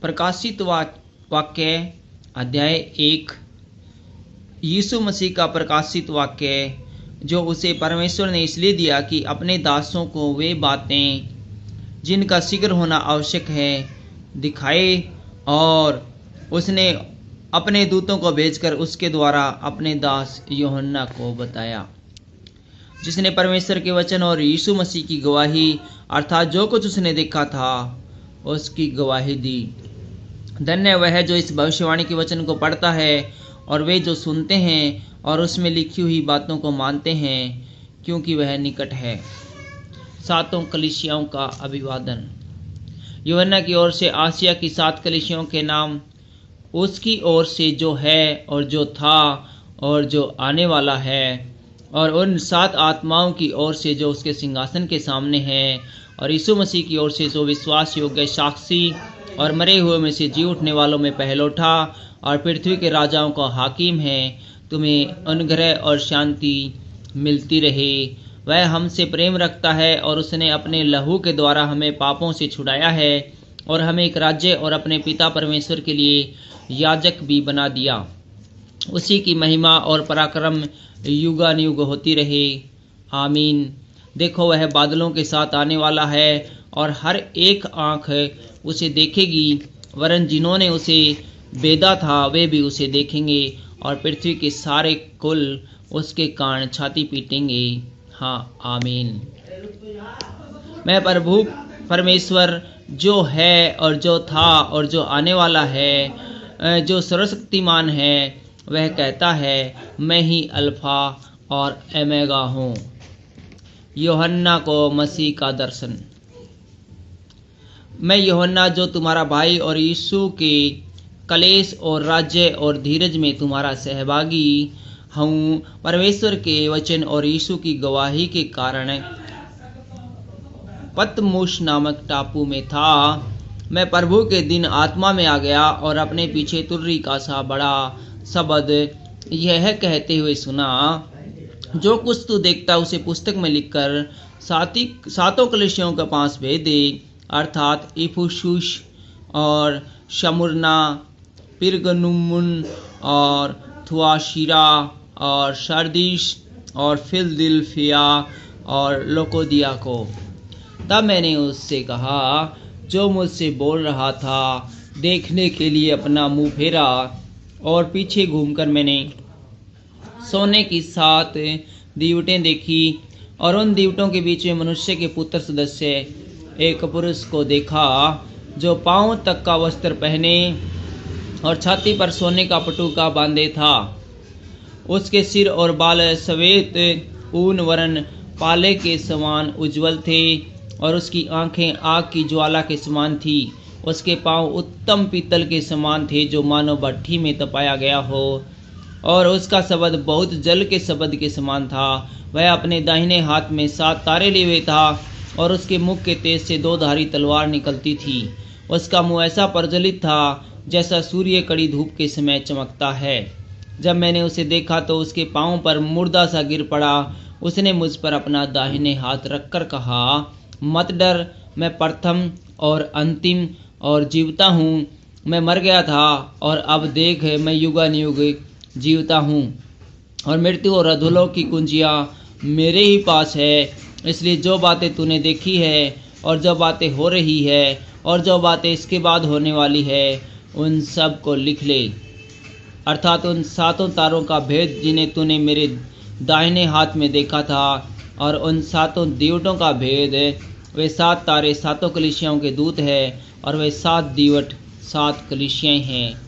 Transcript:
प्रकाशित वाक्य अध्याय 1। यीशु मसीह का प्रकाशित वाक्य जो उसे परमेश्वर ने इसलिए दिया कि अपने दासों को वे बातें जिनका शीघ्र होना आवश्यक है दिखाए, और उसने अपने दूतों को भेजकर उसके द्वारा अपने दास यूहन्ना को बताया, जिसने परमेश्वर के वचन और यीशु मसीह की गवाही अर्थात जो कुछ उसने देखा था उसकी गवाही दी। धन्य वह है जो इस भविष्यवाणी के वचन को पढ़ता है और वे जो सुनते हैं और उसमें लिखी हुई बातों को मानते हैं, क्योंकि वह निकट है। सातों कलीसियाओं का अभिवादन। यूहन्ना की ओर से आसिया की 7 कलीसियाओं के नाम, उसकी ओर से जो है और जो था और जो आने वाला है, और उन 7 आत्माओं की ओर से जो उसके सिंहासन के सामने है, और यीशु मसीह की ओर से जो विश्वास योग्य साक्षी और मरे हुए में से जी उठने वालों में पहलौठा और पृथ्वी के राजाओं का हाकिम है, तुम्हें अनुग्रह और शांति मिलती रहे। वह हमसे प्रेम रखता है और उसने अपने लहू के द्वारा हमें पापों से छुड़ाया है और हमें एक राज्य और अपने पिता परमेश्वर के लिए याजक भी बना दिया। उसी की महिमा और पराक्रम युगानुयुग होती रहे। आमीन। देखो, वह बादलों के साथ आने वाला है और हर एक आँख उसे देखेगी, वरन जिन्होंने उसे बेदा था वे भी उसे देखेंगे, और पृथ्वी के सारे कुल उसके कारण छाती पीटेंगे। हाँ, आमीन। मैं प्रभु परमेश्वर जो है और जो था और जो आने वाला है, जो सर्वशक्तिमान है, वह कहता है, मैं ही अल्फा और ओमेगा हूँ। यूहन्ना को मसीह का दर्शन। मैं यूहन्ना जो तुम्हारा भाई और यीशु के कलेश और राज्य और धीरज में तुम्हारा सहभागी हूँ, परमेश्वर के वचन और यीशु की गवाही के कारण पतमुस नामक टापू में था। मैं प्रभु के दिन आत्मा में आ गया और अपने पीछे तुर्री का सा बड़ा शब्द यह कहते हुए सुना, जो कुछ तू देखता उसे पुस्तक में लिखकर 7 कलीसियाओं के पास भेज दे, अर्थात इफुसुस और शमुरना, पिरगमुन और थुआशीरा और सरदीस और फिलदिल्फिया और लोकोदिया को। तब मैंने उससे कहा जो मुझसे बोल रहा था, देखने के लिए अपना मुंह फेरा, और पीछे घूमकर मैंने सोने की 7 दीवटें देखी, और उन दीवटों के बीच में मनुष्य के पुत्र सदस्य एक पुरुष को देखा, जो पांव तक का वस्त्र पहने और छाती पर सोने का पटुका बांधे था। उसके सिर और बाल सफेद ऊन वरन पाले के समान उज्जवल थे, और उसकी आंखें आग की ज्वाला के समान थी। उसके पांव उत्तम पीतल के समान थे, जो मानो भट्ठी में तपाया गया हो, और उसका शब्द बहुत जल के शब्द के समान था। वह अपने दाहिने हाथ में 7 तारे लिए हुए था, और उसके मुख के तेज से 2 धारी तलवार निकलती थी। उसका मुंह ऐसा प्रज्वलित था जैसा सूर्य कड़ी धूप के समय चमकता है। जब मैंने उसे देखा तो उसके पांव पर मुर्दा सा गिर पड़ा। उसने मुझ पर अपना दाहिने हाथ रखकर कहा, मत डर, मैं प्रथम और अंतिम और जीवता हूँ। मैं मर गया था और अब देख मैं युगानुयुग जीवता हूँ, और मृत्यु और अधोलोक की कुंजियाँ मेरे ही पास है। इसलिए जो बातें तूने देखी है और जो बातें हो रही है और जो बातें इसके बाद होने वाली है, उन सब को लिख ले, अर्थात उन 7 तारों का भेद जिन्हें तूने मेरे दाहिने हाथ में देखा था, और उन 7 दीवटों का भेद। वे 7 तारे 7 कलीसियाओं के दूत हैं, और वे 7 दीवट 7 कलीसियाएं हैं।